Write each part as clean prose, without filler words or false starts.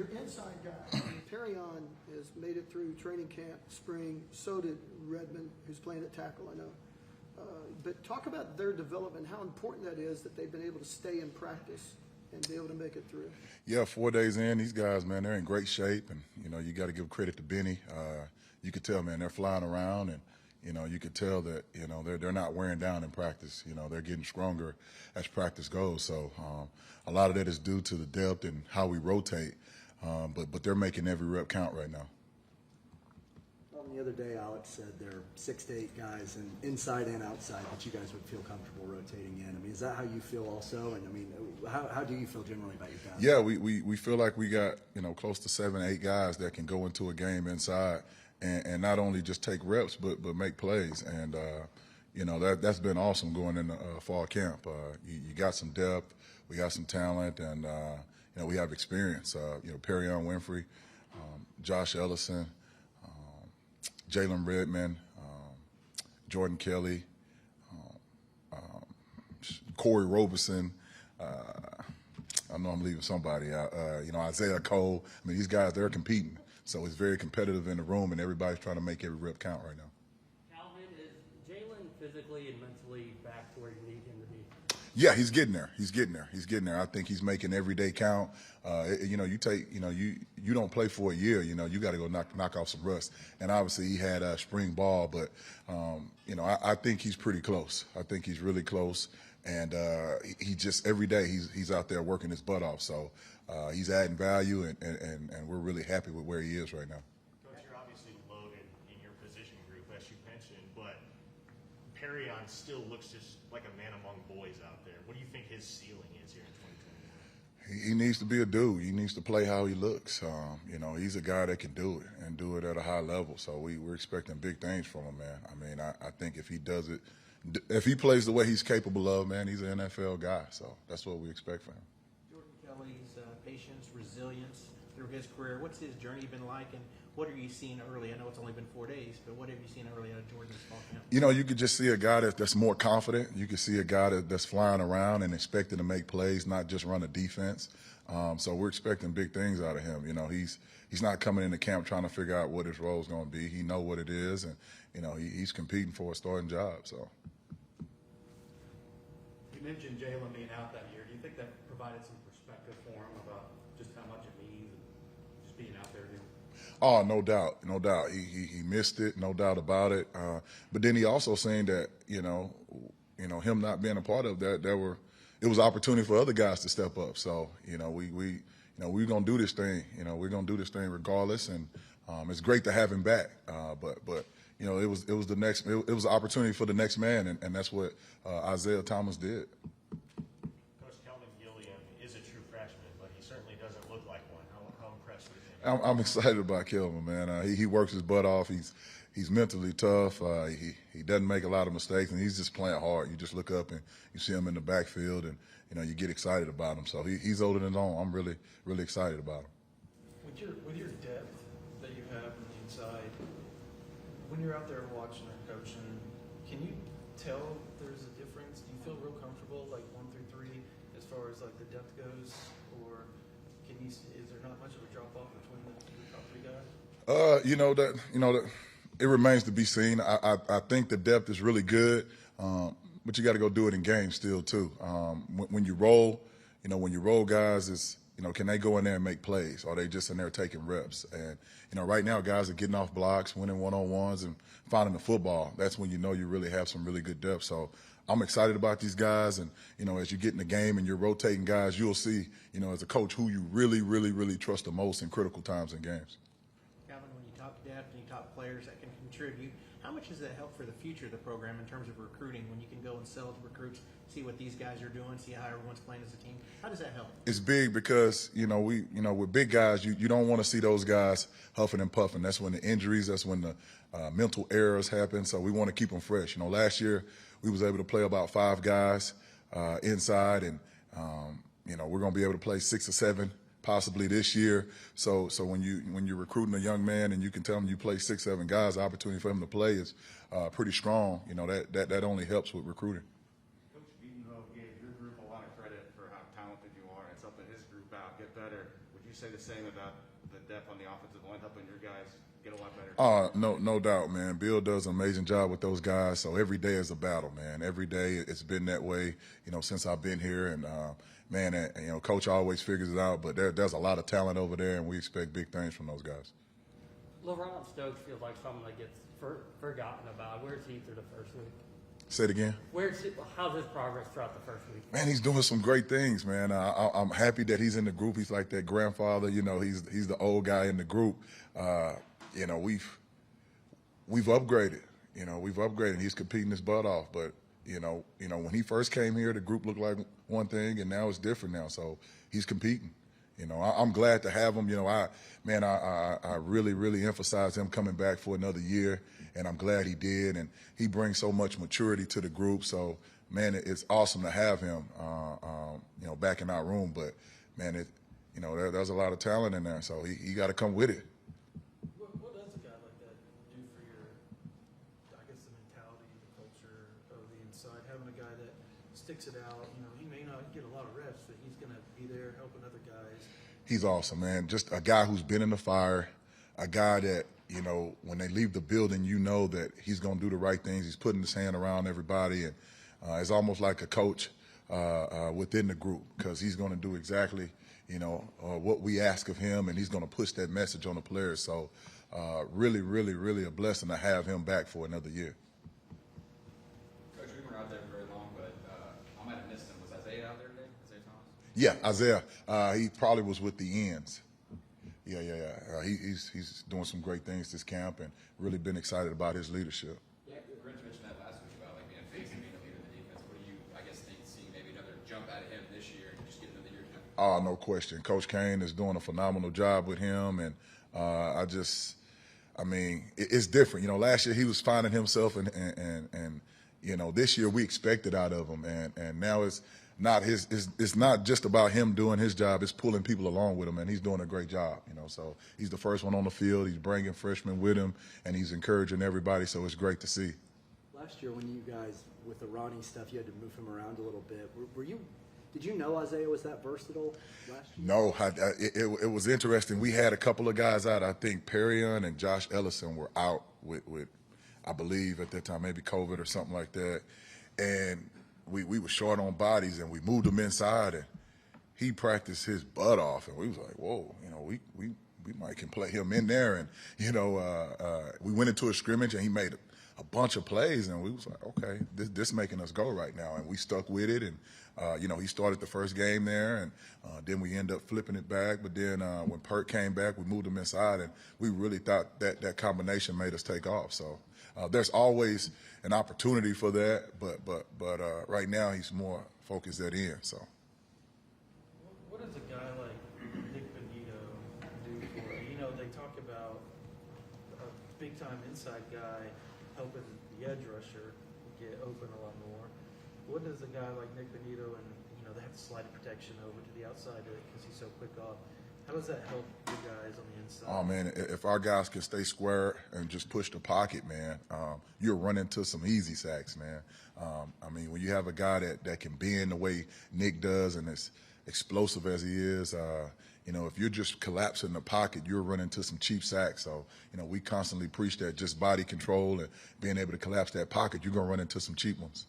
Your inside guy, Perrion, has made it through training camp, spring. So did Redmond, who's playing at tackle, I know. But talk about their development, how important that is that they've been able to stay in practice and be able to make it through. Yeah, 4 days in, these guys, man, they're in great shape. And, you got to give credit to Benny. You could tell, man, they're flying around. And, you could tell that, they're not wearing down in practice. They're getting stronger as practice goes. So a lot of that is due to the depth and how we rotate. But they're making every rep count right now. The other day, Alex said there are 6 to 8 guys, and inside and outside, that you guys would feel comfortable rotating in. I mean, is that how you feel also? And I mean, how do you feel generally about your guys? Yeah, we feel like we got close to 7, 8 guys that can go into a game inside and not only just take reps but make plays. And that's been awesome going into fall camp. You got some depth, we got some talent, and we have experience. Perrion Winfrey, Josh Ellison, Jalen Redmond, Jordan Kelly, Corey Roberson. I know I'm leaving somebody out. Isaiah Cole. I mean, these guys, they're competing. So it's very competitive in the room, and everybody's trying to make every rep count right now. Calvin, is Jalen physically and mentally back to where you need him to be? Yeah, he's getting there. He's getting there. I think he's making every day count. You don't play for a year. You got to go knock off some rust. And obviously he had a spring ball, but I think he's pretty close. I think he's really close. And he just every day he's out there working his butt off. So he's adding value, and we're really happy with where he is right now. Coach, you're obviously loaded in your position group, as you mentioned, but Perrion still looks just like a man among boys out there. What do you think his ceiling is here in 2021? He needs to be a dude. He needs to play how he looks. He's a guy that can do it and do it at a high level. So we're expecting big things from him, man. I mean, I think if he does it, if he plays the way he's capable of, man, he's an NFL guy. So that's what we expect from him. Jordan Kelly's patience, resilience through his career. What's his journey been like, and what are you seeing early? I know it's only been 4 days, but what have you seen early out of Jordan's fall camp? You could just see a guy that's more confident. You could see a guy that's flying around and expecting to make plays, not just run a defense. So we're expecting big things out of him. He's not coming into camp trying to figure out what his role is going to be. He knows what it is, and he's competing for a starting job. So. You mentioned Jalen being out that year. Do you think that provided some perspective for him about just how much it means and just being out there? Oh, no doubt. He missed it, no doubt about it. But then he also saying that him not being a part of that, it was opportunity for other guys to step up. So we're gonna do this thing. We're gonna do this thing regardless, and it's great to have him back. But it was an opportunity for the next man, and that's what Isaiah Thomas did. Coach, Calvin Thibodeaux is a true freshman, but he certainly doesn't look like one. How impressed with him? I'm excited about Calvin, man. He works his butt off. He's mentally tough. He doesn't make a lot of mistakes, and he's just playing hard. You just look up and you see him in the backfield, and you get excited about him. So he's older than his own. I'm really, really excited about him. With your depth that you have on the inside, when you're out there watching or coaching, can you tell there's a difference? Do you feel real comfortable, like 1 through 3, as far as like the depth goes, or is there not much of a drop off between the top 3 guys? It remains to be seen. I think the depth is really good, but you got to go do it in games still too. When you roll, guys, can they go in there and make plays? Or are they just in there taking reps? And right now, guys are getting off blocks, winning one-on-ones, and finding the football. That's when you really have some really good depth. So I'm excited about these guys, and as you get in the game and you're rotating guys, you'll see, as a coach, who you really, really, really trust the most in critical times in games. Calvin, when you talk depth and you talk players that can contribute, how much does that help for the future of the program in terms of recruiting, when you can go and sell to recruits, see what these guys are doing, see how everyone's playing as a team? How does that help? It's big because, with big guys, you don't want to see those guys huffing and puffing. That's when the injuries, that's when the mental errors happen. So we want to keep them fresh. Last year we was able to play about 5 guys inside, and, we're going to be able to play 6 or 7 possibly this year. So when you're recruiting a young man and you can tell him you play 6, 7 guys, the opportunity for him to play is pretty strong. That only helps with recruiting. Coach Thibodeaux gave your group a lot of credit for how talented you are and it's helping his group out get better. Would you say the same about the depth on the offensive line, helping your guys get a lot better? No doubt, man. Bill does an amazing job with those guys. So every day is a battle, man. Every day it's been that way, since I've been here. And man, Coach always figures it out. But there's a lot of talent over there, and we expect big things from those guys. LeBron Stokes feels like someone that gets forgotten about. Where's he through the first week? Say it again. How's his progress throughout the first week? Man, he's doing some great things, man. I'm happy that he's in the group. He's like that grandfather. He's the old guy in the group. We've upgraded. We've upgraded. He's competing his butt off. But when he first came here, the group looked like one thing, and now it's different now. So he's competing. I'm glad to have him. I really, really emphasize him coming back for another year, and I'm glad he did. And he brings so much maturity to the group. So, man, it's awesome to have him, back in our room. But, man, there's a lot of talent in there, so he got to come with it. What does a guy like that do for your, I guess, the mentality, the culture of the inside? Having a guy that sticks it out, he may not get a lot of reps, but he's going to be there helping other guys. He's awesome, man. Just a guy who's been in the fire, a guy that, when they leave the building, that he's going to do the right things. He's putting his hand around everybody, and it's almost like a coach within the group, because he's going to do exactly, what we ask of him, and he's going to push that message on the players. So really, really, really a blessing to have him back for another year. Coach, we weren't out there very long, but I might have missed him. Was Isaiah out there today? Isaiah Thomas? Yeah, Isaiah. He probably was with the ends. Yeah. He's doing some great things this camp, and really been excited about his leadership. Yeah, Grinch mentioned that last week about being phased and being a leader in the defense. What do you, think, see maybe another jump out of him this year and just get another year too? Oh, no question. Coach Kane is doing a phenomenal job with him, and it's different. Last year he was finding himself, and this year we expected out of him, and now it's not just about him doing his job. It's pulling people along with him, and he's doing a great job. So he's the first one on the field. He's bringing freshmen with him, and he's encouraging everybody. So it's great to see. Last year when you guys, with the Ronnie stuff, you had to move him around a little bit. Did you know Isaiah was that versatile last year? No, it was interesting. We had a couple of guys out. I think Perrion and Josh Ellison were out with I believe at that time, maybe COVID or something like that. And we were short on bodies, and we moved him inside, and he practiced his butt off, and we was like, whoa, we might can play him in there. And we went into a scrimmage, and he made a bunch of plays, and we was like, okay, this making us go right now, and we stuck with it. And he started the first game there, and then we ended up flipping it back. But then when Perk came back, we moved him inside, and we really thought that combination made us take off. So there's always an opportunity for that, but right now he's more focused at end. So. What does a guy like Nick Benito do for you? They talk about a big-time inside guy helping the edge rusher get open a lot more. What does a guy like Nick Benito, and they have to slide protection over to the outside because he's so quick off. How does that help you guys on the inside? Oh, man, if our guys can stay square and just push the pocket, man, you'll run into some easy sacks, man. When you have a guy that can bend the way Nick does and as explosive as he is, if you're just collapsing the pocket, you'll run into some cheap sacks. So, we constantly preach that just body control and being able to collapse that pocket, you're going to run into some cheap ones.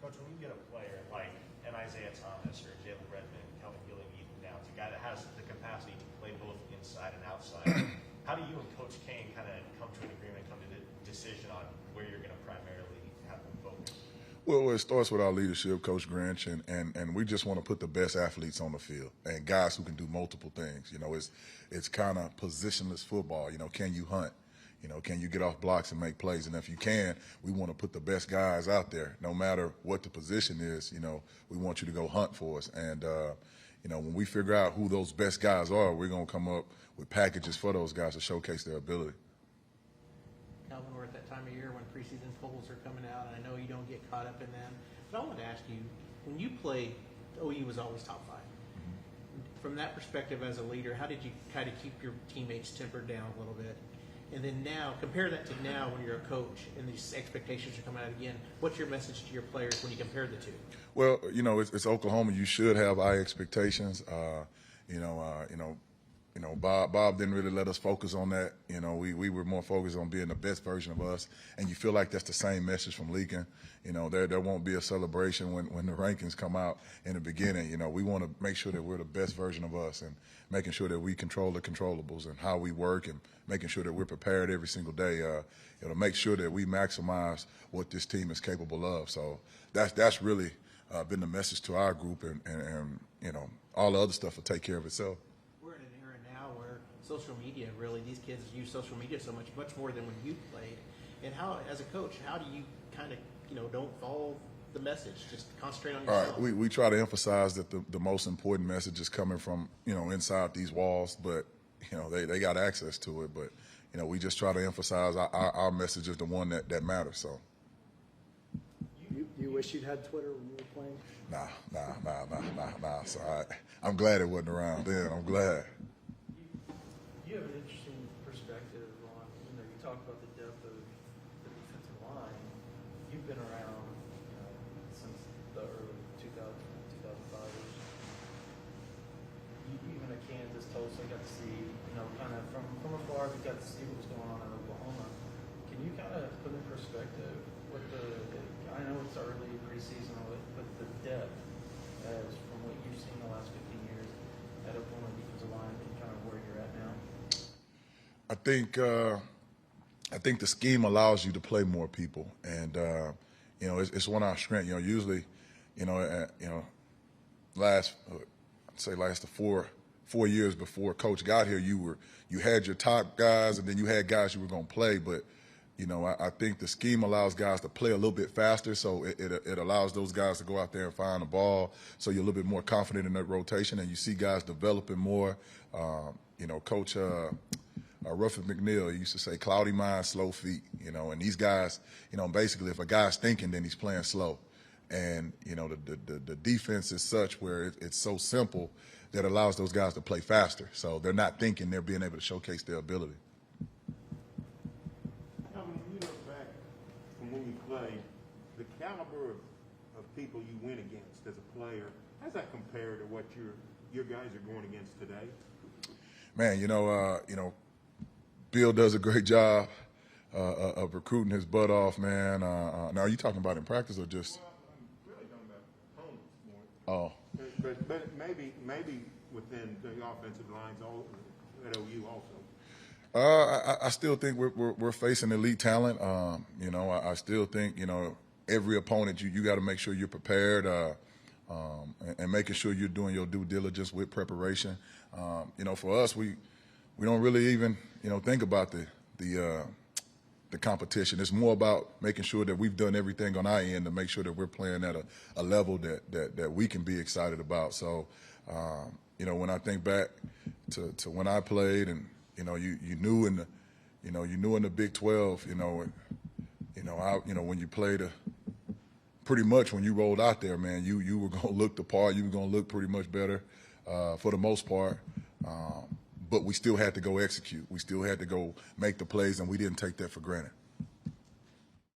Coach, when you get a player like an Isaiah Thomas or Jalen Redmond, Calvin Thibodeaux, a guy that has the capacity to play both inside and outside, how do you and Coach Kane kind of come to an agreement, come to the decision on where you're going to primarily have them focus? Well, it starts with our leadership, Coach Grinch, and we just want to put the best athletes on the field and guys who can do multiple things. It's kind of positionless football. Can you hunt? Can you get off blocks and make plays? And if you can, we want to put the best guys out there, no matter what the position is. We want you to go hunt for us. And, when we figure out who those best guys are, we're going to come up with packages for those guys to showcase their ability. Calvin, we're at that time of year when preseason polls are coming out, and I know you don't get caught up in them. But I want to ask you, when you played, OU was always top 5. From that perspective as a leader, how did you kind of keep your teammates tempered down a little bit? And then now, compare that to now when you're a coach and these expectations are coming out again. What's your message to your players when you compare the two? Well, it's Oklahoma. You should have high expectations. Bob didn't really let us focus on that. We were more focused on being the best version of us, and you feel like that's the same message from Leakin. There won't be a celebration when the rankings come out in the beginning. We want to make sure that we're the best version of us, and making sure that we control the controllables and how we work, and making sure that we're prepared every single day. To make sure that we maximize what this team is capable of. So that's really been the message to our group, and all the other stuff will take care of itself. We're in an era now where social media, really, these kids use social media so much more than when you played. And how, as a coach, how do you kind of, don't follow the message, just concentrate on yourself? All right, we try to emphasize that the most important message is coming from, inside these walls, but, they got access to it. But, we just try to emphasize our message is the one that matters, so. You wish you'd had Twitter when you were playing? Nah. So I'm glad it wasn't around then. I'm glad. You have an interesting perspective on, you talk about the depth of the defensive line. You've been around, since the early 2005-ish. Even at Kansas, Tulsa, got to see, kind of from afar, we got to see what was going on in Oklahoma. Can you kind of put in perspective what I know it's early preseason, but the depth as from what you've seen the last 15 years at Oklahoma defensive line and kind of where you're at now? I think the scheme allows you to play more people, and it's one of our strengths. Usually, last the 4 years before Coach got here, you had your top guys, and then you had guys you were going to play, but. I think the scheme allows guys to play a little bit faster, so it allows those guys to go out there and find the ball, so you're a little bit more confident in that rotation, and you see guys developing more. Coach Ruffin McNeil used to say, cloudy mind, slow feet, and these guys, basically if a guy's thinking, then he's playing slow. And, the defense is such where it's so simple that allows those guys to play faster. So they're not thinking, they're being able to showcase their ability. The caliber of people you win against as a player, how does that compare to what your guys are going against today? Man, Bill does a great job of recruiting his butt off, man. Now, are you talking about in practice or just? Well, I'm really talking about opponents more. Oh. But maybe within the offensive lines at OU also. I still think we're facing elite talent. I still think every opponent you got to make sure you're prepared, and making sure you're doing your due diligence with preparation. For us, we don't really even think about the competition. It's more about making sure that we've done everything on our end to make sure that we're playing at a level that we can be excited about. So when I think back to when I played, and you knew in the Big 12, when you played pretty much when you rolled out there, man, you were going to look the part. You were going to look pretty much better for the most part. But we still had to go execute. We still had to go make the plays, and we didn't take that for granted.